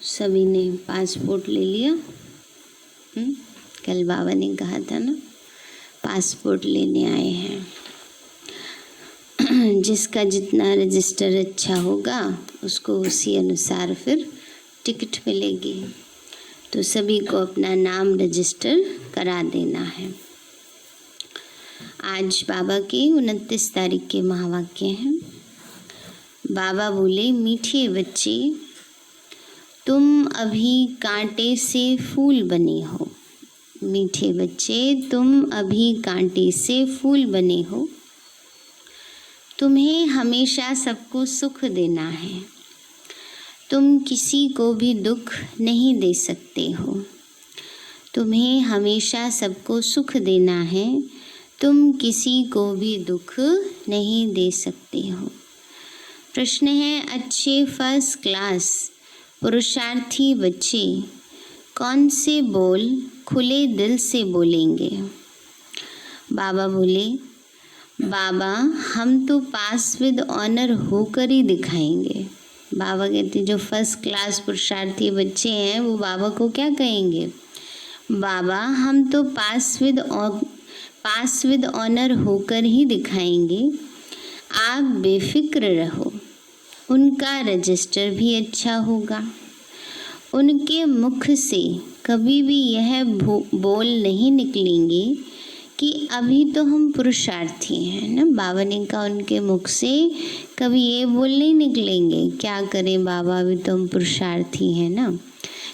सभी ने पासपोर्ट ले लिया? कल बाबा ने कहा था ना, पासपोर्ट लेने आए हैं। जिसका जितना रजिस्टर अच्छा होगा उसको उसी अनुसार फिर टिकट मिलेगी। तो सभी को अपना नाम रजिस्टर करा देना है। आज बाबा के 29 तारीख के महावाक्य हैं। बाबा बोले, मीठे बच्चे, तुम अभी कांटे से फूल बने हो। मीठे बच्चे, तुम अभी कांटे से फूल बने हो। तुम्हें हमेशा सबको सुख देना है। तुम किसी को भी दुख नहीं दे सकते हो। तुम्हें हमेशा सबको सुख देना है। तुम किसी को भी दुख नहीं दे सकते हो। प्रश्न है, अच्छे फर्स्ट क्लास पुरुषार्थी बच्चे कौन से बोल खुले दिल से बोलेंगे? बाबा बोले, बाबा हम तो पास विद ऑनर होकर ही दिखाएंगे। बाबा कहते जो फर्स्ट क्लास पुरुषार्थी बच्चे हैं वो बाबा को क्या कहेंगे? बाबा हम तो पास विद ऑनर होकर ही दिखाएंगे। आप बेफिक्र रहो। उनका रजिस्टर भी अच्छा होगा। उनके मुख से कभी भी यह बोल नहीं निकलेंगे कि अभी तो हम पुरुषार्थी हैं ना। बाबा ने कहा उनके मुख से कभी ये बोल नहीं निकलेंगे, क्या करें बाबा अभी तो हम पुरुषार्थी हैं ना।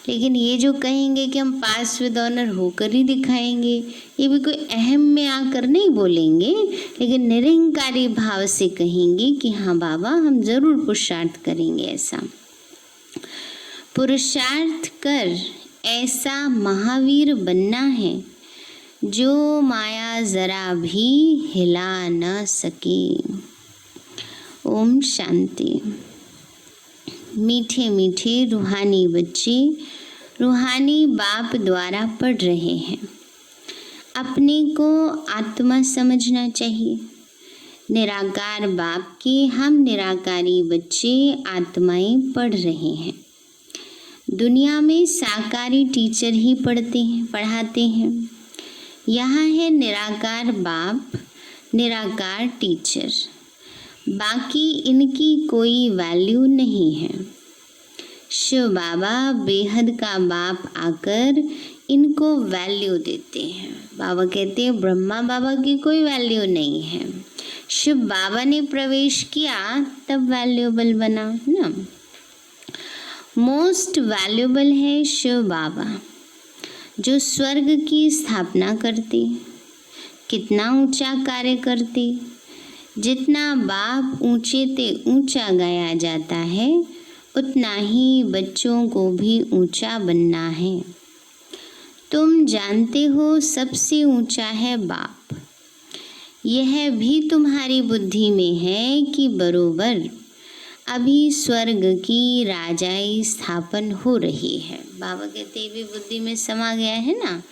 लेकिन ये जो कहेंगे कि हम पास विद ऑनर होकर ही दिखाएंगे, ये भी कोई अहम में आकर नहीं बोलेंगे, लेकिन निरंकारी भाव से कहेंगे कि हाँ बाबा हम जरूर पुरुषार्थ करेंगे। ऐसा पुरुषार्थ कर ऐसा महावीर बनना है जो माया जरा भी हिला न सके। ओम शांति। मीठे मीठे रूहानी बच्चे रूहानी बाप द्वारा पढ़ रहे हैं। अपने को आत्मा समझना चाहिए। निराकार बाप के हम निराकारी बच्चे आत्माएं पढ़ रहे हैं। दुनिया में साकारी टीचर ही पढ़ाते हैं। यहाँ है निराकार बाप, निराकार टीचर। बाकी इनकी कोई वैल्यू नहीं है। शिव बाबा बेहद का बाप आकर इनको वैल्यू देते हैं। बाबा कहते हैं ब्रह्मा बाबा की कोई वैल्यू नहीं है। शिव बाबा ने प्रवेश किया तब वैल्यूएबल बना ना। मोस्ट वैल्यूएबल है शिव बाबा जो स्वर्ग की स्थापना करते। कितना ऊंचा कार्य करते। जितना बाप ऊंचे ते ऊंचा गाया जाता है उतना ही बच्चों को भी ऊंचा बनना है। तुम जानते हो सबसे ऊंचा है बाप। यह भी तुम्हारी बुद्धि में है कि बरोबर अभी स्वर्ग की राजाई स्थापन हो रही है। बाबा कहते भी बुद्धि में समा गया है ना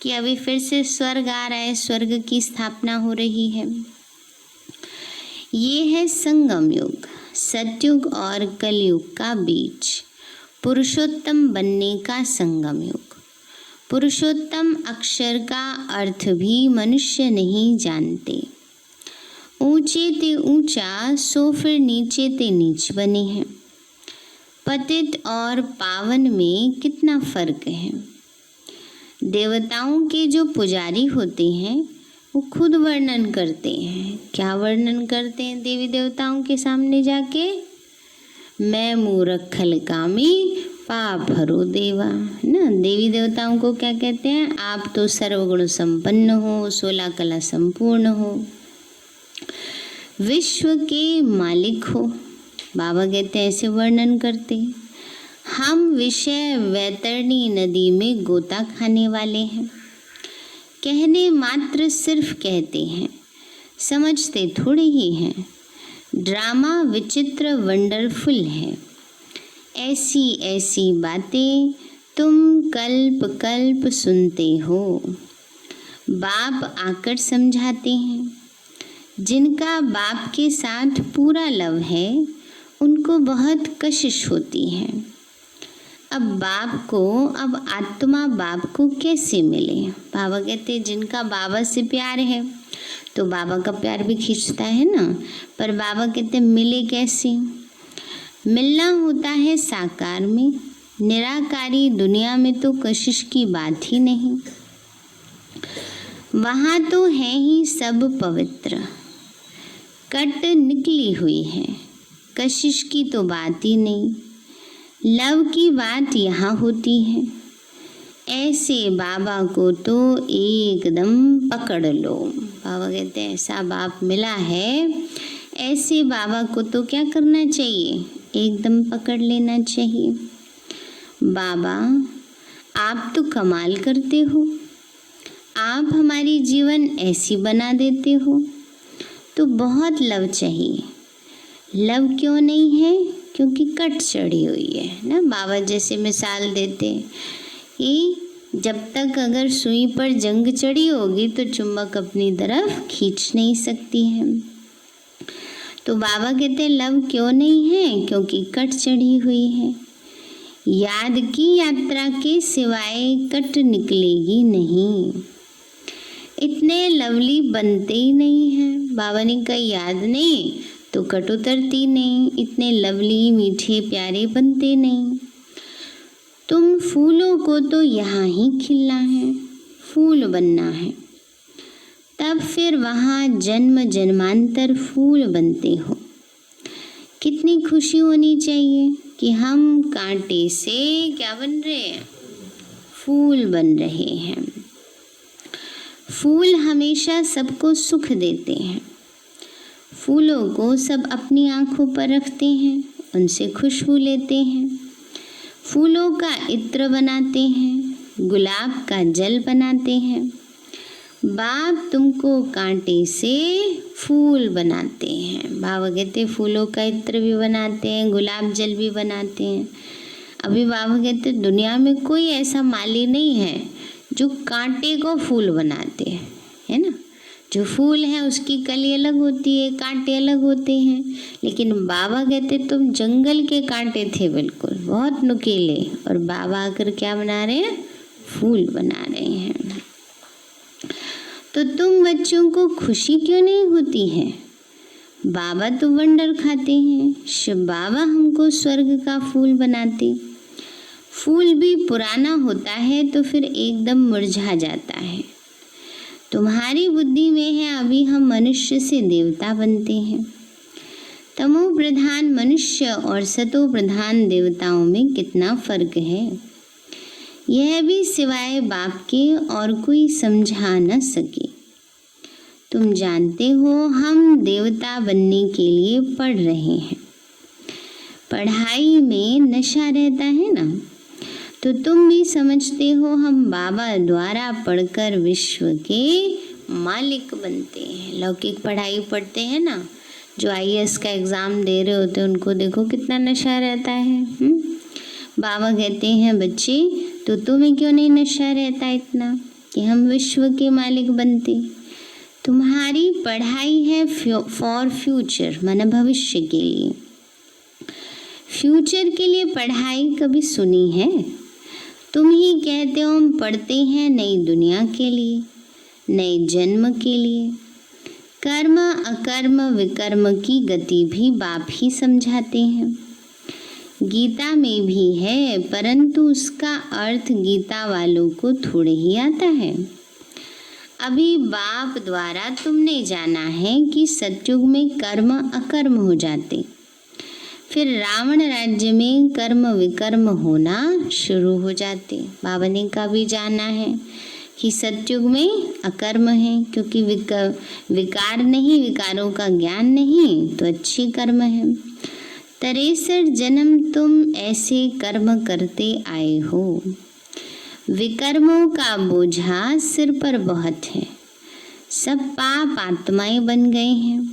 कि अभी फिर से स्वर्ग आ रहा है, स्वर्ग की स्थापना हो रही है। ये है संगम युग, सतयुग और कलयुग का बीच, पुरुषोत्तम बनने का संगम युग। पुरुषोत्तम अक्षर का अर्थ भी मनुष्य नहीं जानते। ऊंचे ते ऊंचा सो फिर नीचे ते नीच बने हैं। पतित और पावन में कितना फर्क है। देवताओं के जो पुजारी होते हैं वो खुद वर्णन करते हैं। क्या वर्णन करते हैं देवी देवताओं के सामने जाके? मैं मूरख खल कामी पाप हरो देवा ना। देवी देवताओं को क्या कहते हैं? आप तो सर्वगुण संपन्न हो, 16 कला संपूर्ण हो, विश्व के मालिक हो। बाबा कहते हैं ऐसे वर्णन करते। हम विषय वैतरणी नदी में गोता खाने वाले हैं। कहने मात्र सिर्फ कहते हैं, समझते थोड़े ही हैं। ड्रामा विचित्र वंडरफुल है। ऐसी ऐसी बातें तुम कल्प कल्प सुनते हो। बाप आकर समझाते हैं। जिनका बाप के साथ पूरा लव है उनको बहुत कशिश होती है। अब आत्मा बाप को कैसे मिले? बाबा कहते जिनका बाबा से प्यार है तो बाबा का प्यार भी खींचता है ना। पर बाबा कहते मिले कैसे? मिलना होता है साकार में, निराकारी दुनिया में तो कशिश की बात ही नहीं। वहाँ तो है ही सब पवित्र, कट निकली हुई है, कशिश की तो बात ही नहीं। लव की बात यहाँ होती है, ऐसे बाबा को तो एकदम पकड़ लो। बाबा कहते हैं ऐसा बाप मिला है, ऐसे बाबा को तो क्या करना चाहिए? एकदम पकड़ लेना चाहिए। बाबा आप तो कमाल करते हो, आप हमारी जीवन ऐसी बना देते हो, तो बहुत लव चाहिए। लव क्यों नहीं है? क्योंकि कट चढ़ी हुई है ना। बाबा जैसे मिसाल देते कि जब तक अगर सुई पर जंग चढ़ी होगी तो चुंबक अपनी तरफ खींच नहीं सकती है। तो बाबा कहते हैं लव क्यों नहीं है? क्योंकि कट चढ़ी हुई है। याद की यात्रा के सिवाय कट निकलेगी नहीं। इतने लवली बनते ही नहीं हैं। बाबा ने कहा याद नहीं तो कट उतरती नहीं, इतने लवली मीठे प्यारे बनते नहीं। तुम फूलों को तो यहाँ ही खिलना है, फूल बनना है, तब फिर वहाँ जन्म जन्मांतर फूल बनते हो। कितनी खुशी होनी चाहिए कि हम कांटे से क्या बन रहे हैं? फूल बन रहे हैं। फूल हमेशा सबको सुख देते हैं। फूलों को सब अपनी आँखों पर रखते हैं, उनसे खुशबू लेते हैं, फूलों का इत्र बनाते हैं, गुलाब का जल बनाते हैं। बाप तुमको कांटे से फूल बनाते हैं। बाबा कहते फूलों का इत्र भी बनाते हैं, गुलाब जल भी बनाते हैं। अभी बाबा कहते दुनिया में कोई ऐसा माली नहीं है जो कांटे को फूल बनाते हैं, है ना। जो फूल है उसकी कली अलग होती है, कांटे अलग होते हैं। लेकिन बाबा कहते तुम जंगल के कांटे थे, बिल्कुल बहुत नुकीले, और बाबा आकर क्या बना रहे हैं? फूल बना रहे हैं। तो तुम बच्चों को खुशी क्यों नहीं होती है? बाबा तो वंडर खाते हैं, शिव बाबा हमको स्वर्ग का फूल बनाते। फूल भी पुराना होता है तो फिर एकदम मुरझा जाता है। तुम्हारी बुद्धि में है अभी हम मनुष्य से देवता बनते हैं। तमो प्रधान मनुष्य और सतो प्रधान देवताओं में कितना फर्क है, यह भी सिवाय बाप के और कोई समझा न सके। तुम जानते हो हम देवता बनने के लिए पढ़ रहे हैं। पढ़ाई में नशा रहता है ना, तो तुम भी समझते हो हम बाबा द्वारा पढ़कर विश्व के मालिक बनते हैं। लौकिक पढ़ाई पढ़ते हैं ना, जो IAS का एग्ज़ाम दे रहे होते हैं उनको देखो कितना नशा रहता है। बाबा कहते हैं बच्चे तो तुम्हें क्यों नहीं नशा रहता इतना कि हम विश्व के मालिक बनते। तुम्हारी पढ़ाई है फॉर फ्यूचर, माना भविष्य के लिए। फ्यूचर के लिए पढ़ाई कभी सुनी है? तुम ही कहते हो हम पढ़ते हैं नई दुनिया के लिए, नए जन्म के लिए। कर्म अकर्म विकर्म की गति भी बाप ही समझाते हैं। गीता में भी है, परंतु उसका अर्थ गीता वालों को थोड़े ही आता है। अभी बाप द्वारा तुमने जाना है कि सतयुग में कर्म अकर्म हो जाते, फिर रावण राज्य में कर्म विकर्म होना शुरू हो जाते। बाबा ने का भी जाना है कि सतयुग में अकर्म है, क्योंकि विकार नहीं, विकारों का ज्ञान नहीं, तो अच्छी कर्म है। 63 जन्म तुम ऐसे कर्म करते आए हो। विकर्मों का बोझा सिर पर बहुत है, सब पाप आत्माएं बन गए हैं।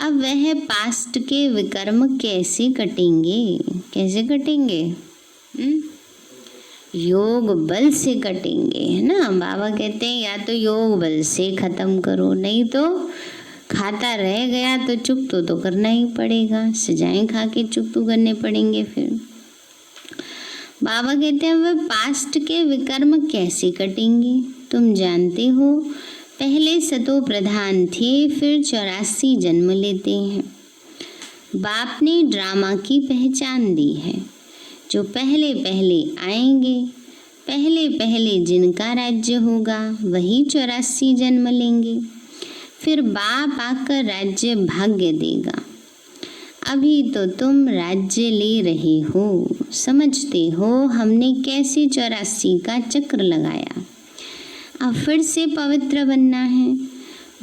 अब वह पास्ट के विकर्म कैसे कटेंगे? कैसे कटेंगे? योग बल से कटेंगे, है ना। बाबा कहते हैं या तो योग बल से खत्म करो, नहीं तो खाता रह गया तो चुप तो करना ही पड़ेगा। सजाएं खा के चुप तो करने पड़ेंगे। फिर बाबा कहते हैं वह पास्ट के विकर्म कैसे कटेंगे? तुम जानते हो पहले सतो प्रधान थे, फिर 84 जन्म लेते हैं। बाप ने ड्रामा की पहचान दी है। जो पहले पहले आएंगे, पहले पहले जिनका राज्य होगा वही 84 जन्म लेंगे। फिर बाप आकर राज्य भाग्य देगा। अभी तो तुम राज्य ले रहे हो, समझते हो हमने कैसे 84 का चक्र लगाया। अब फिर से पवित्र बनना है।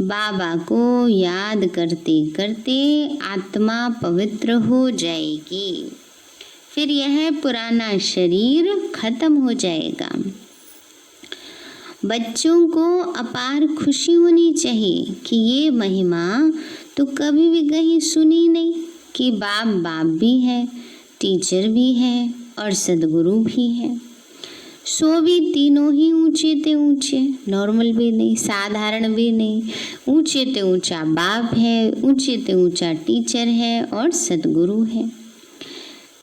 बाबा को याद करते करते आत्मा पवित्र हो जाएगी। फिर यह पुराना शरीर खत्म हो जाएगा। बच्चों को अपार खुशी होनी चाहिए कि ये महिमा तो कभी भी कहीं सुनी नहीं कि बाप बाप भी है, टीचर भी है और सदगुरु भी है। सो भी तीनों ही ऊंचे ते ऊंचे, नॉर्मल भी नहीं, साधारण भी नहीं। ऊंचे ते ऊंचा बाप है, ऊंचे ते ऊंचा टीचर है और सदगुरु है।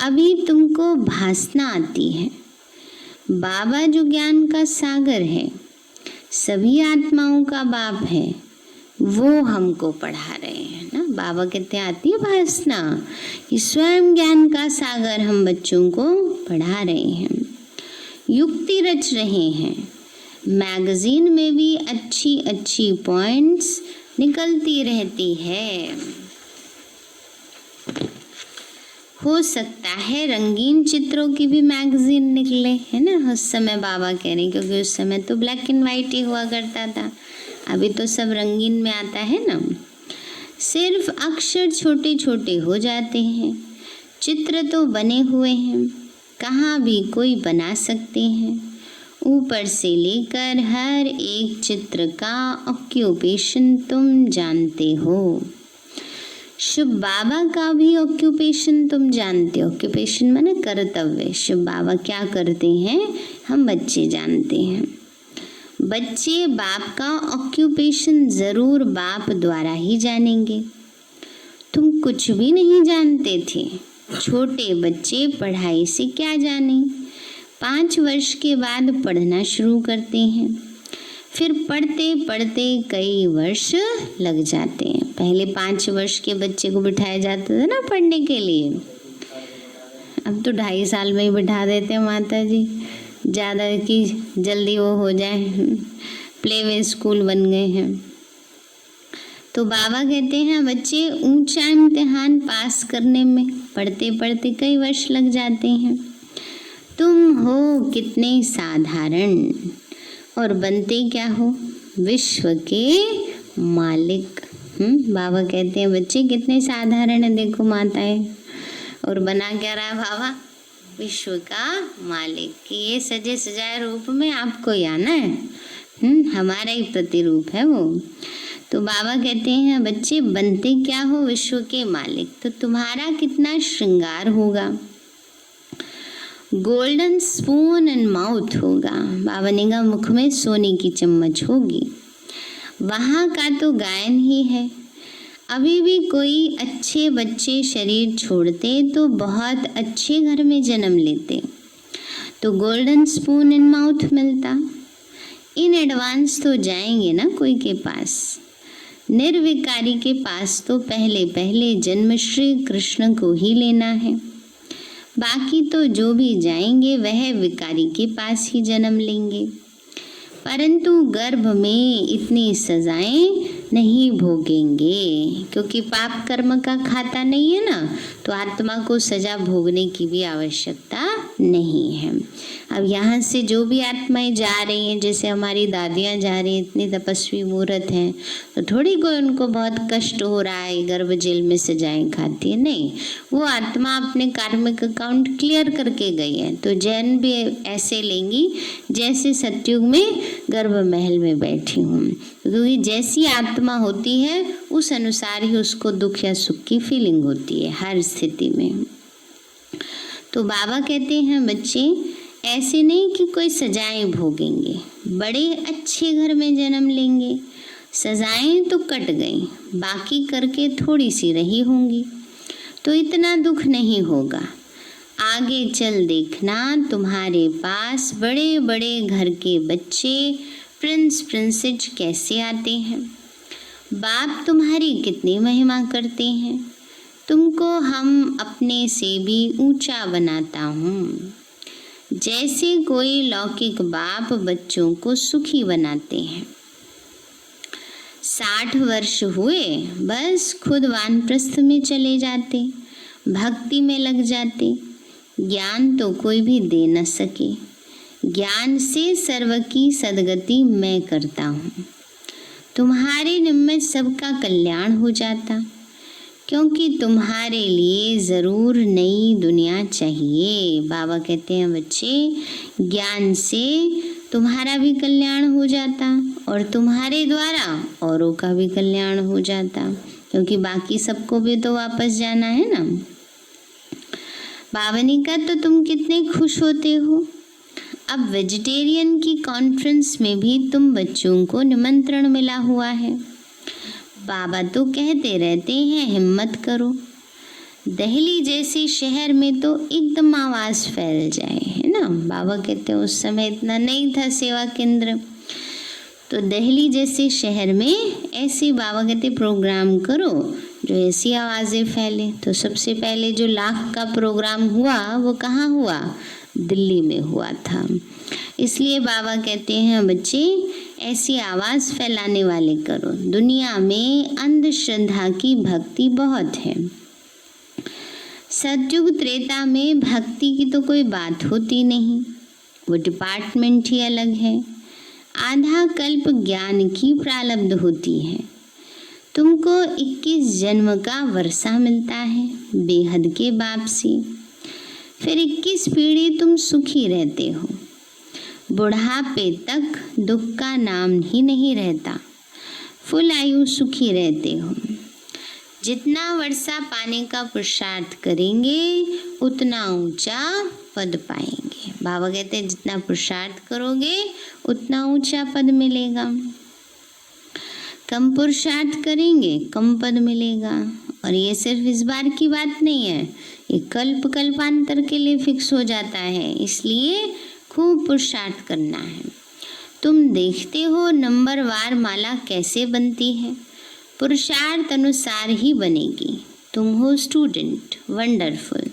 अभी तुमको भासना आती है। बाबा जो ज्ञान का सागर है, सभी आत्माओं का बाप है, वो हमको पढ़ा रहे हैं ना। बाबा कहते आती है भासना कि स्वयं ज्ञान का सागर हम बच्चों को पढ़ा रहे हैं, युक्ति रच रहे हैं। मैगजीन में भी अच्छी अच्छी पॉइंट्स निकलती रहती है। हो सकता है रंगीन चित्रों की भी मैगजीन निकले, है ना। उस समय बाबा कह रहे हैं, क्योंकि उस समय तो ब्लैक एंड वाइट ही हुआ करता था, अभी तो सब रंगीन में आता है ना। सिर्फ अक्षर छोटे छोटे हो जाते हैं, चित्र तो बने हुए हैं, कहाँ भी कोई बना सकते हैं। ऊपर से लेकर हर एक चित्र का ऑक्यूपेशन तुम जानते हो। शिव बाबा का भी ऑक्यूपेशन तुम जानते हो। ऑक्यूपेशन माने कर्तव्य। शिव बाबा क्या करते हैं हम बच्चे जानते हैं। बच्चे बाप का ऑक्यूपेशन ज़रूर बाप द्वारा ही जानेंगे। तुम कुछ भी नहीं जानते थे। छोटे बच्चे पढ़ाई से क्या जाने, 5 वर्ष के बाद पढ़ना शुरू करते हैं। फिर पढ़ते पढ़ते कई वर्ष लग जाते हैं। पहले 5 वर्ष के बच्चे को बिठाया जाता था ना पढ़ने के लिए, अब तो 2.5 साल में ही बिठा देते हैं माता जी, ज़्यादा कि जल्दी वो हो जाए। प्ले वे स्कूल बन गए हैं। तो बाबा कहते हैं बच्चे ऊंचा इम्तिहान पास करने में पढ़ते पढ़ते कई वर्ष लग जाते हैं। तुम हो कितने साधारण और बनते क्या हो, विश्व के मालिक। बाबा कहते हैं बच्चे कितने साधारण है, देखो माताएं, और बना क्या रहा है बाबा, विश्व का मालिक। कि ये सजे सजाए रूप में आपको ही आना है, हमारा ही प्रतिरूप है वो। तो बाबा कहते हैं बच्चे बनते क्या हो, विश्व के मालिक। तो तुम्हारा कितना श्रृंगार होगा, गोल्डन स्पून एंड माउथ होगा। बाबा ने कहा मुख में सोने की चम्मच होगी। वहाँ का तो गायन ही है। अभी भी कोई अच्छे बच्चे शरीर छोड़ते तो बहुत अच्छे घर में जन्म लेते, तो गोल्डन स्पून एंड माउथ मिलता। इन एडवांस तो जाएंगे ना कोई के पास, निर्विकारी के पास तो पहले पहले जन्म श्री कृष्ण को ही लेना है। बाकी तो जो भी जाएंगे वह विकारी के पास ही जन्म लेंगे। परंतु गर्भ में इतनी सजाएं नहीं भोगेंगे, क्योंकि पाप कर्म का खाता नहीं है ना, तो आत्मा को सजा भोगने की भी आवश्यकता नहीं है। अब यहाँ से जो भी आत्माएं जा रही हैं, जैसे हमारी दादियाँ जा रही हैं, इतनी तपस्वी मूर्त हैं, तो थोड़ी कोई उनको बहुत कष्ट हो रहा है, गर्भ जेल में सजाएं खाती है, नहीं, वो आत्मा अपने कार्मिक अकाउंट क्लियर करके गई है। तो जैन भी ऐसे लेंगी जैसे सतयुग में गर्भ महल में बैठी हूँ, क्योंकि जैसी आत्मा होती है उस अनुसार ही उसको दुख या सुख की फीलिंग होती है हर स्थिति में। तो बाबा कहते हैं बच्चे ऐसे नहीं कि कोई सजाएं भोगेंगे, बड़े अच्छे घर में जन्म लेंगे। सजाएं तो कट गई, बाकी करके थोड़ी सी रही होंगी, तो इतना दुख नहीं होगा। आगे चल देखना तुम्हारे पास बड़े बड़े घर के बच्चे प्रिंस प्रिंसेस कैसे आते हैं। बाप तुम्हारी कितनी महिमा करते हैं। तुमको हम अपने से भी ऊंचा बनाता हूँ। जैसे कोई लौकिक बाप बच्चों को सुखी बनाते हैं। 60 वर्ष हुए बस खुद वानप्रस्थ में चले जाते, भक्ति में लग जाते। ज्ञान तो कोई भी दे न सके। ज्ञान से सर्व की सद्गति मैं करता हूँ। तुम्हारे निमित्त सबका कल्याण हो जाता, क्योंकि तुम्हारे लिए ज़रूर नई दुनिया चाहिए। बाबा कहते हैं बच्चे, ज्ञान से तुम्हारा भी कल्याण हो जाता और तुम्हारे द्वारा औरों का भी कल्याण हो जाता, क्योंकि बाकी सबको भी तो वापस जाना है ना। बाबा ने कहा तो तुम कितने खुश होते हो। अब वेजिटेरियन की कॉन्फ्रेंस में भी तुम बच्चों को निमंत्रण मिला हुआ है। बाबा तो कहते रहते हैं हिम्मत करो। दिल्ली जैसे शहर में तो एकदम आवाज़ फैल जाए, है ना। बाबा कहते हैं उस समय इतना नहीं था सेवा केंद्र, तो दिल्ली जैसे शहर में ऐसे बाबा कहते प्रोग्राम करो जो ऐसी आवाज़ें फैले। तो सबसे पहले जो लाख का प्रोग्राम हुआ वो कहाँ हुआ, दिल्ली में हुआ था। इसलिए बाबा कहते हैं बच्चे ऐसी आवाज़ फैलाने वाले करो। दुनिया में अंधश्रद्धा की भक्ति बहुत है। सतयुग त्रेता में भक्ति की तो कोई बात होती नहीं, वो डिपार्टमेंट ही अलग है। आधा कल्प ज्ञान की प्रारब्ध होती है। तुमको 21 जन्म का वर्षा मिलता है बेहद के बाप से। फिर 21 पीढ़ी तुम सुखी रहते हो। बुढ़ापे तक दुख का नाम ही नहीं रहता। फुल आयु सुखी रहते हो। जितना वर्षा पाने का पुरुषार्थ करेंगे उतना ऊंचा पद पाएंगे। बाबा कहते हैं जितना पुरुषार्थ करोगे उतना ऊंचा पद मिलेगा। कम पुरुषार्थ करेंगे कम पद मिलेगा। और ये सिर्फ इस बार की बात नहीं है, ये कल्प कल्पांतर के लिए फिक्स हो जाता है। इसलिए खूब पुरुषार्थ करना है। तुम देखते हो नंबरवार माला कैसे बनती है, पुरुषार्थ अनुसार ही बनेगी। तुम हो स्टूडेंट, वंडरफुल।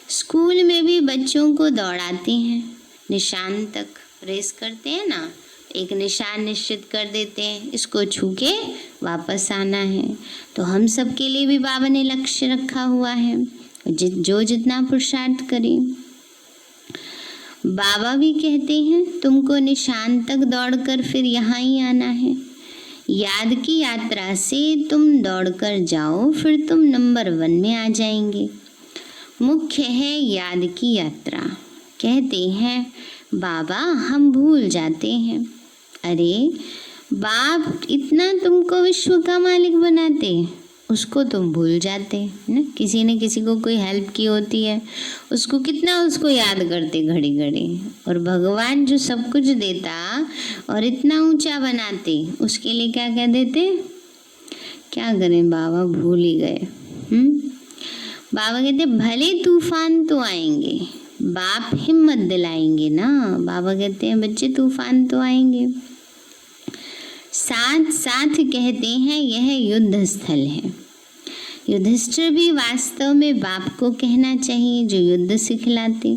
स्कूल में भी बच्चों को दौड़ाते हैं, निशान तक रेस करते हैं ना, एक निशान निश्चित कर देते हैं, इसको छू के वापस आना है। तो हम सब के लिए भी बाबा ने लक्ष्य रखा हुआ है, जो जितना पुरुषार्थ करे। बाबा भी कहते हैं तुमको निशान तक दौड़कर फिर यहाँ ही आना है। याद की यात्रा से तुम दौड़कर जाओ, फिर तुम नंबर 1 में आ जाएंगे। मुख्य है याद की यात्रा। कहते हैं बाबा हम भूल जाते हैं। अरे बाप इतना तुमको विश्व का मालिक बनाते, उसको तुम भूल जाते ना। किसी ने किसी को कोई हेल्प की होती है, उसको कितना उसको याद करते घड़ी घड़ी। और भगवान जो सब कुछ देता और इतना ऊंचा बनाते, उसके लिए क्या कह देते, क्या करें बाबा भूल ही गए। बाबा कहते भले तूफान तो आएंगे, बाप हिम्मत दिलाएंगे ना। बाबा कहते हैं बच्चे तूफान तो आएंगे। साथ साथ कहते हैं यह युद्ध स्थल है। युधिष्ठिर भी वास्तव में बाप को कहना चाहिए जो युद्ध सिखलाते।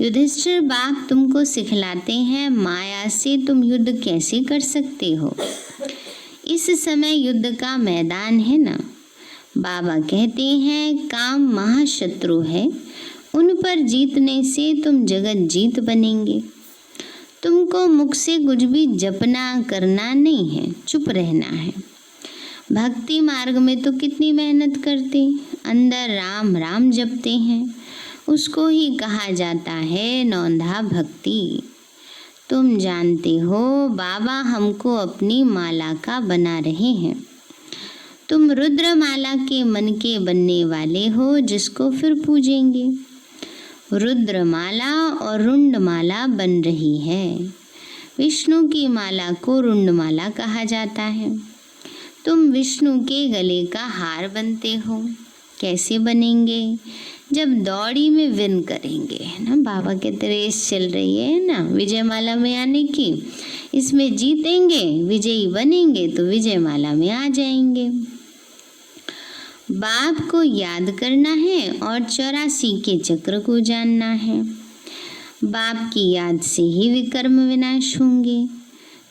युधिष्ठिर बाप तुमको सिखलाते हैं माया से तुम युद्ध कैसे कर सकते हो। इस समय युद्ध का मैदान है ना। बाबा कहते हैं काम महाशत्रु है, उन पर जीतने से तुम जगत जीत बनेंगे। तुमको मुख से कुछ भी जपना करना नहीं है, चुप रहना है। भक्ति मार्ग में तो कितनी मेहनत करते, अंदर राम राम जपते हैं, उसको ही कहा जाता है नौंधा भक्ति। तुम जानते हो बाबा हमको अपनी माला का बना रहे हैं। तुम रुद्र माला के मन के बनने वाले हो, जिसको फिर पूजेंगे। रुद्र माला और रुंड माला बन रही है। विष्णु की माला को रुंड माला कहा जाता है। तुम विष्णु के गले का हार बनते हो। कैसे बनेंगे, जब दौड़ी में विन करेंगे, है ना, बाबा कहते रेस चल रही है ना विजयमाला में आने की, इसमें जीतेंगे, विजयी बनेंगे तो विजयमाला में आ जाएंगे। बाप को याद करना है और 84 के चक्र को जानना है। बाप की याद से ही विकर्म विनाश होंगे।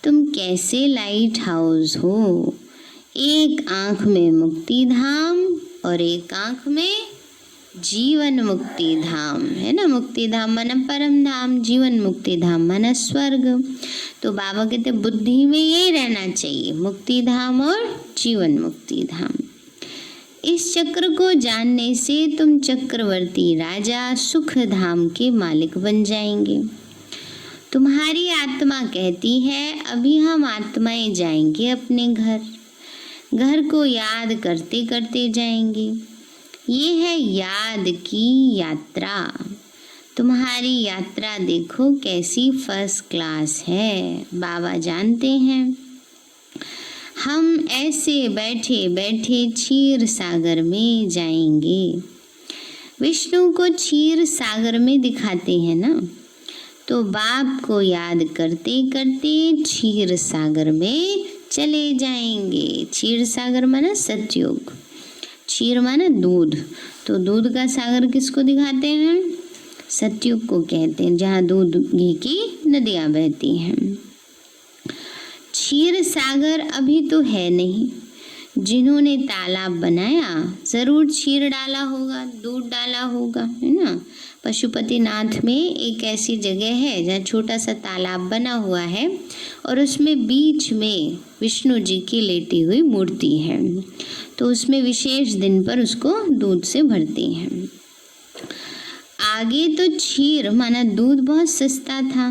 तुम कैसे लाइट हाउस हो, एक आंख में मुक्ति धाम और एक आंख में जीवन मुक्ति धाम, है ना। मुक्ति धाम माना परम धाम, जीवन मुक्ति धाम माना स्वर्ग। तो बाबा कहते बुद्धि में यही रहना चाहिए, मुक्ति धाम और जीवन मुक्ति धाम। इस चक्र को जानने से तुम चक्रवर्ती राजा सुख धाम के मालिक बन जाएंगे। तुम्हारी आत्मा कहती है अभी हम आत्माएं जाएंगे अपने घर, घर को याद करते करते जाएंगे। ये है याद की यात्रा। तुम्हारी यात्रा देखो कैसी फर्स्ट क्लास है। बाबा जानते हैं हम ऐसे बैठे बैठे क्षीर सागर में जाएंगे। विष्णु को क्षीर सागर में दिखाते हैं ना, तो बाप को याद करते करते क्षीर सागर में चले जाएंगे। क्षीर सागर माना सतयुग, क्षीर माना दूध, तो दूध का सागर किसको दिखाते हैं? सतयुग को कहते हैं, जहाँ दूध घी की नदियाँ बहती हैं। क्षीर सागर अभी तो है नहीं। जिन्होंने तालाब बनाया ज़रूर क्षीर डाला होगा, दूध डाला होगा, है ना। पशुपतिनाथ में एक ऐसी जगह है जहाँ छोटा सा तालाब बना हुआ है और उसमें बीच में विष्णु जी की लेटी हुई मूर्ति है, तो उसमें विशेष दिन पर उसको दूध से भरते हैं। आगे तो क्षीर माना दूध बहुत सस्ता था,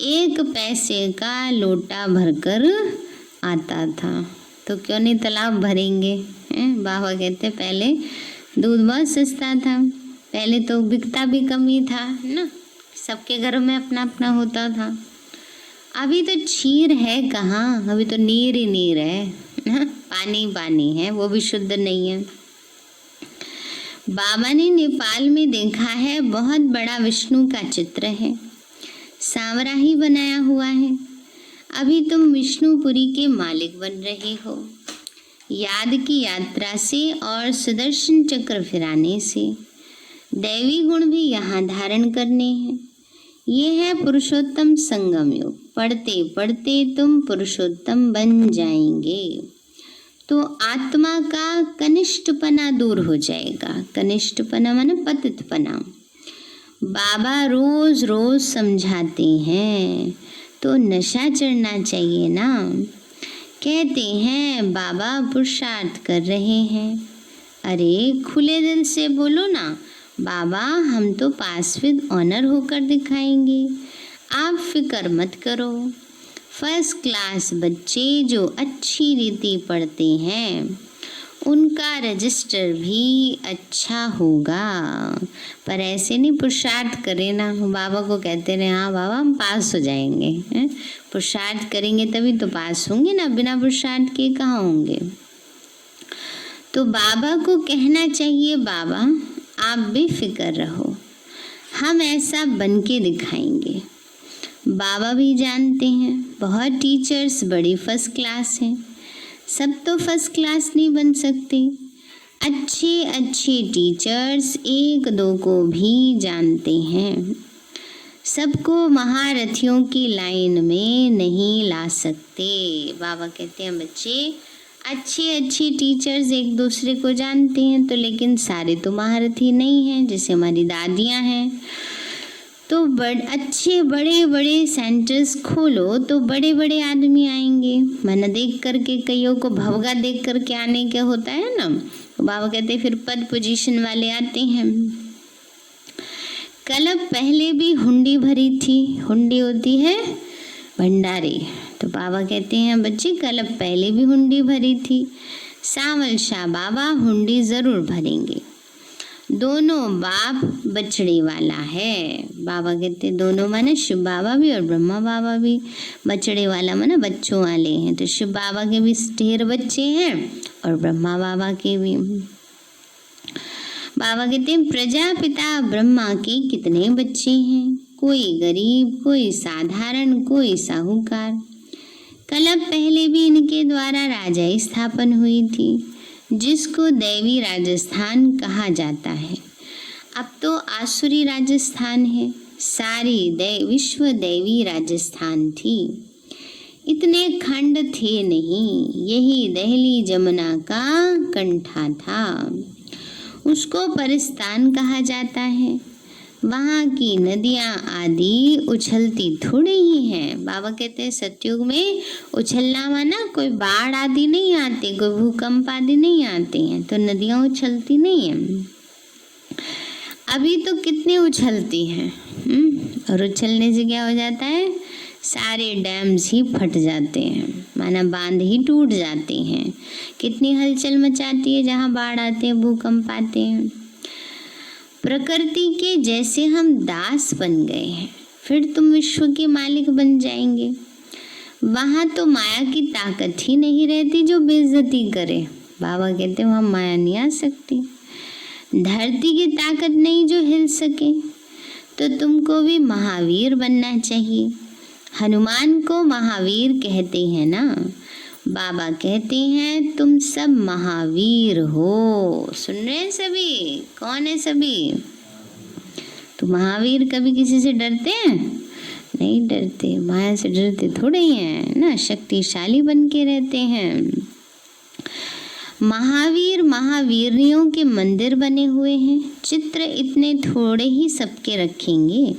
1 पैसे का लोटा भरकर आता था, तो क्यों नहीं तालाब भरेंगे, हैं? बाबा कहते पहले दूध बहुत सस्ता था, पहले तो बिकता भी कम ही था ना, सबके घरों में अपना अपना होता था। अभी तो क्षीर है कहाँ, अभी तो नीर ही नीर है ना, पानी पानी है, वो भी शुद्ध नहीं है। बाबा ने नेपाल में देखा है बहुत बड़ा विष्णु का चित्र है, सांवरा ही बनाया हुआ है। अभी तुम विष्णुपुरी के मालिक बन रहे हो। याद की यात्रा से और सुदर्शन चक्र फिराने से दैवी गुण भी यहाँ धारण करने हैं। ये है पुरुषोत्तम संगम योग। पढ़ते पढ़ते तुम पुरुषोत्तम बन जाएंगे, तो आत्मा का कनिष्ठपना दूर हो जाएगा। कनिष्ठपना माने पतितपना। बाबा रोज रोज समझाते हैं, तो नशा चढ़ना चाहिए ना। कहते हैं बाबा पुरुषार्थ कर रहे हैं, अरे खुले दिल से बोलो ना, बाबा हम तो पास विद ऑनर होकर दिखाएंगे, आप फिक्र मत करो। फर्स्ट क्लास बच्चे जो अच्छी रीति पढ़ते हैं उनका रजिस्टर भी अच्छा होगा। पर ऐसे नहीं पुरुषार्थ करें ना, बाबा को कहते रहे हाँ बाबा हम पास हो जाएंगे, हैं? पुरुषार्थ करेंगे तभी तो पास होंगे ना, बिना पुरुषार्थ के कहाँ होंगे। तो बाबा को कहना चाहिए बाबा आप बेफिक्र रहो, हम ऐसा बन के दिखाएंगे। बाबा भी जानते हैं बहुत टीचर्स बड़ी फर्स्ट क्लास हैं, सब तो फर्स्ट क्लास नहीं बन सकते। अच्छे अच्छे टीचर्स 1-2 को भी जानते हैं, सबको महारथियों की लाइन में नहीं ला सकते। बाबा कहते हैं बच्चे अच्छे अच्छे टीचर्स एक दूसरे को जानते हैं, तो लेकिन सारे तो महारथी नहीं हैं। जैसे हमारी दादियाँ हैं, तो अच्छे बड़े बड़े सेंटर्स खोलो तो बड़े बड़े आदमी आएंगे। मैंने देख करके कईयों को भवगा देख करके आने क्या होता है ना, तो बाबा कहते फिर पद पोजीशन वाले आते हैं। कल पहले भी हुंडी भरी थी, हुंडी होती है भंडारे, तो बाबा कहते हैं बच्चे कल पहले भी हुंडी भरी थी, सावल शाह बाबा हुंडी ज़रूर भरेंगे। दोनों बाप बछड़े वाला है। बाबा कहते दोनों माने शिव बाबा भी और ब्रह्मा बाबा भी। बछड़े वाला माने बच्चों वाले हैं, तो शिव बाबा के भी ढेर बच्चे हैं और ब्रह्मा बाबा के भी। बाबा कहते हैं प्रजापिता ब्रह्मा के कितने बच्चे हैं, कोई गरीब, कोई साधारण, कोई साहूकार। कल्प पहले भी इनके द्वारा राजाई स्थापन हुई थी, जिसको दैवी राजस्थान कहा जाता है। अब तो आसुरी राजस्थान है, सारी विश्व दैवी राजस्थान थी। इतने खंड थे नहीं, यही दहली जमुना का कंठा था। उसको परिस्तान कहा जाता है। वहाँ की नदियाँ आदि उछलती थोड़ी ही हैं। बाबा कहते हैं सतयुग में उछलना माना कोई बाढ़ आदि नहीं आती, कोई भूकंप आदि नहीं आते हैं, तो नदियाँ उछलती नहीं हैं। अभी तो कितनी उछलती हैं, और उछलने से क्या हो जाता है, सारे डैम्स ही फट जाते हैं, माना बांध ही टूट जाते हैं। कितनी हलचल मचाती है जहाँ बाढ़ आते हैं, भूकंप आते हैं। प्रकृति के जैसे हम दास बन गए हैं, फिर तुम विश्व के मालिक बन जाएंगे। वहाँ तो माया की ताकत ही नहीं रहती जो बेइज्जती करे। बाबा कहते हैं वहाँ माया नहीं आ सकती। धरती की ताकत नहीं जो हिल सके। तो तुमको भी महावीर बनना चाहिए। हनुमान को महावीर कहते हैं ना। बाबा कहते हैं तुम सब महावीर हो। सुन रहे हैं सभी? कौन है सभी? तो महावीर कभी किसी से डरते हैं? नहीं डरते। माया से डरते थोड़े ही हैं ना, शक्तिशाली बन के रहते हैं। महावीर महावीरियों के मंदिर बने हुए हैं। चित्र इतने थोड़े ही सबके रखेंगे,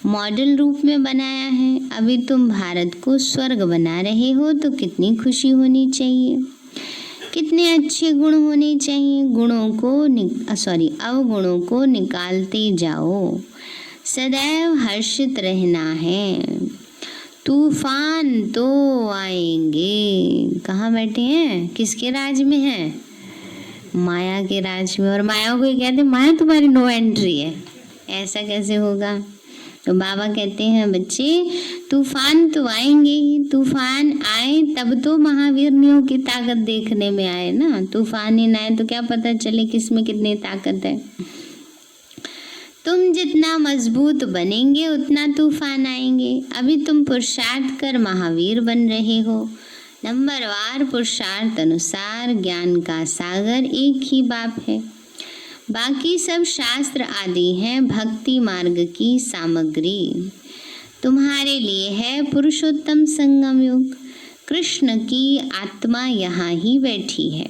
मॉडल रूप में बनाया है। अभी तुम भारत को स्वर्ग बना रहे हो तो कितनी खुशी होनी चाहिए, कितने अच्छे गुण होने चाहिए। अवगुणों को निकालते जाओ, सदैव हर्षित रहना है। तूफान तो आएंगे। कहाँ बैठे हैं? किसके राज में है? माया के राज में। और माया को कहते हैं माया तुम्हारी नो एंट्री है। ऐसा कैसे होगा? तो बाबा कहते हैं बच्चे तूफान तो आएंगे ही। तूफान आए तब तो महावीरनियों की ताकत देखने में आए ना। तूफान ही ना आए तो क्या पता चले किसमें कितनी ताकत है। तुम जितना मजबूत बनेंगे उतना तूफान आएंगे। अभी तुम पुरुषार्थ कर महावीर बन रहे हो। नंबरवार पुरुषार्थ अनुसार ज्ञान का सागर एक ही बाप है। बाकी सब शास्त्र आदि हैं भक्ति मार्ग की सामग्री। तुम्हारे लिए है पुरुषोत्तम संगम युग। कृष्ण की आत्मा यहाँ ही बैठी है।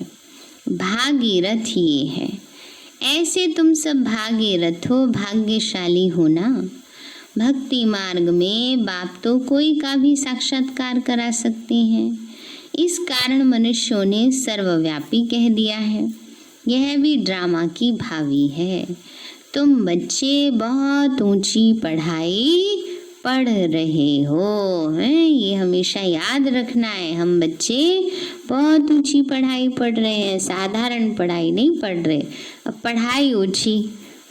भागीरथ ये है। ऐसे तुम सब भागीरथ हो, भाग्यशाली हो ना। भक्ति मार्ग में बाप तो कोई का भी साक्षात्कार करा सकते हैं। इस कारण मनुष्यों ने सर्वव्यापी कह दिया है। यह भी ड्रामा की भावी है। तुम बच्चे बहुत ऊंची पढ़ाई पढ़ रहे हो, हैं? ये हमेशा याद रखना है। हम बच्चे बहुत ऊंची पढ़ाई पढ़ रहे हैं, साधारण पढ़ाई नहीं पढ़ रहे। अब पढ़ाई ऊंची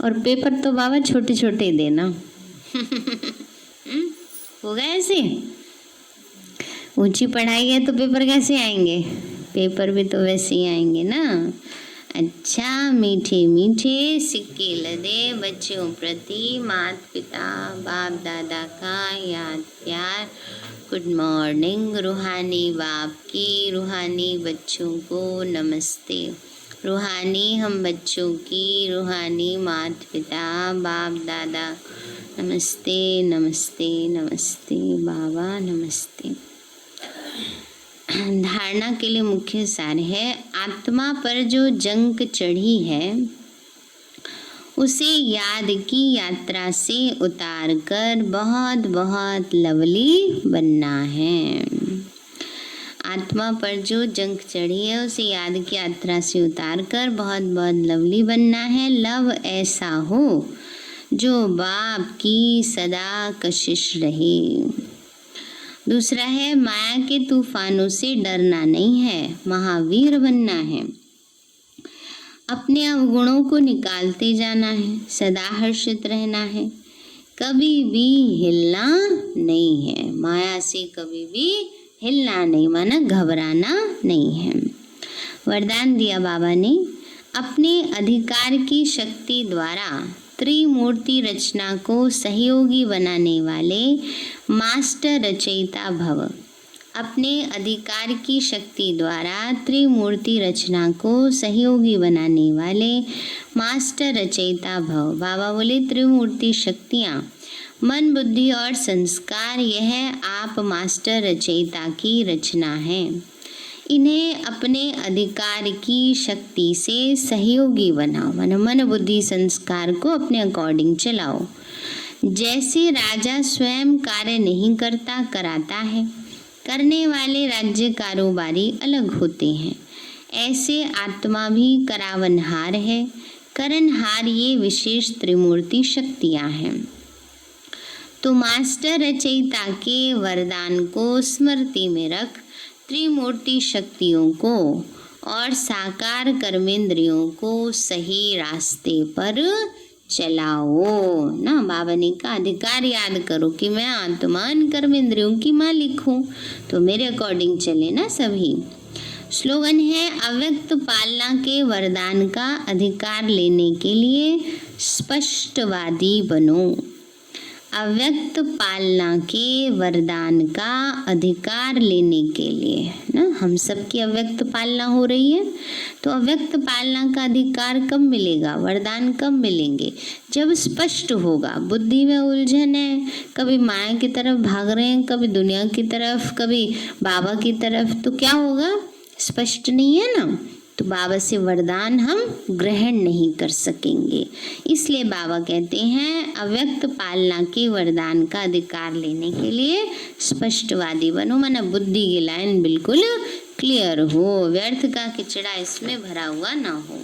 और पेपर तो बाबा छोटे छोटे देना। होगा ऐसे? ऊंची पढ़ाई है तो पेपर कैसे आएंगे? पेपर भी तो वैसे ही आएंगे ना। अच्छा, मीठे मीठे सिक्के लदे बच्चों प्रति माता पिता बाप दादा का याद प्यार। Good morning. रूहानी बाप की रूहानी बच्चों को नमस्ते। रूहानी हम बच्चों की रूहानी माता पिता बाप दादा नमस्ते नमस्ते नमस्ते। बाबा नमस्ते। धारणा के लिए मुख्य सार है, आत्मा पर जो जंग चढ़ी है उसे याद की यात्रा से उतार कर बहुत बहुत लवली बनना है। आत्मा पर जो जंग चढ़ी है उसे याद की यात्रा से उतार कर बहुत बहुत लवली बनना है। लव ऐसा हो जो बाप की सदा कशिश रहे। दूसरा है, माया के तूफानों से डरना नहीं है, महावीर बनना है। अपने अवगुणों को निकालते जाना है, सदा हर्षित रहना है, कभी भी हिलना नहीं है। माया से कभी भी हिलना नहीं, माना घबराना नहीं है। वरदान दिया बाबा ने, अपने अधिकार की शक्ति द्वारा त्रिमूर्ति रचना को सहयोगी बनाने वाले मास्टर रचयिता भव। अपने अधिकार की शक्ति द्वारा त्रिमूर्ति रचना को सहयोगी बनाने वाले मास्टर रचयिता भव। बाबा बोले त्रिमूर्ति शक्तियाँ मन, बुद्धि और संस्कार, यह आप मास्टर रचयिता की रचना है। इन्हें अपने अधिकार की शक्ति से सहयोगी बनाओ, मन, बुद्धि, संस्कार को अपने अकॉर्डिंग चलाओ। जैसे राजा स्वयं कार्य नहीं करता, कराता है, करने वाले राज्य कारोबारी अलग होते हैं, ऐसे आत्मा भी करावनहार है, करनहार, ये विशेष त्रिमूर्ति शक्तियाँ हैं। तो मास्टर रचयिता के वरदान को स्मृति में रख त्रिमूर्ति शक्तियों को और साकार कर्मेंद्रियों को सही रास्ते पर चलाओ ना। बाबा ने कहा अधिकार याद करो कि मैं आत्मा कर्मेंद्रियों की मालिक हूँ, तो मेरे अकॉर्डिंग चले ना सभी। स्लोगन है अव्यक्त पालना के वरदान का अधिकार लेने के लिए स्पष्टवादी बनो। अव्यक्त पालना के वरदान का अधिकार लेने के लिए ना, हम सबकी अव्यक्त पालना हो रही है, तो अव्यक्त पालना का अधिकार कब मिलेगा, वरदान कब मिलेंगे, जब स्पष्ट होगा। बुद्धि में उलझन है, कभी माया की तरफ भाग रहे हैं, कभी दुनिया की तरफ, कभी बाबा की तरफ, तो क्या होगा, स्पष्ट नहीं है ना, तो बाबा से वरदान हम ग्रहण नहीं कर सकेंगे। इसलिए बाबा कहते हैं अव्यक्त पालना के वरदान का अधिकार लेने के लिए स्पष्टवादी बनो, माना बुद्धि की लाइन बिल्कुल क्लियर हो, व्यर्थ का किचड़ा इसमें भरा हुआ ना हो।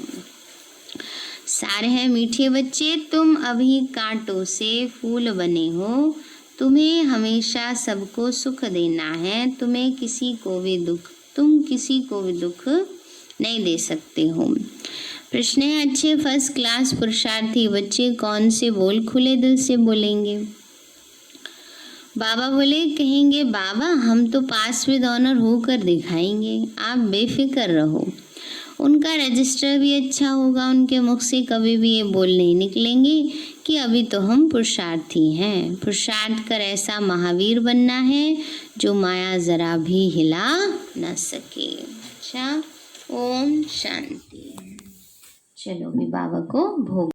सारे हैं मीठे बच्चे, तुम अभी कांटों से फूल बने हो, तुम्हें हमेशा सबको सुख देना है, तुम किसी को भी दुख नहीं दे सकते हो। प्रश्न है अच्छे फर्स्ट क्लास पुरुषार्थी बच्चे कौन से बोल खुले दिल से बोलेंगे। बाबा बोले, कहेंगे बाबा हम तो पास विद ऑनर होकर दिखाएंगे, आप बेफिक्र रहो। उनका रजिस्टर भी अच्छा होगा, उनके मुख से कभी भी ये बोल नहीं निकलेंगे कि अभी तो हम पुरुषार्थी हैं। पुरुषार्थ कर ऐसा महावीर बनना है जो माया जरा भी हिला न सके। अच्छा, ओम शांति। चलो भी बाबा को भोग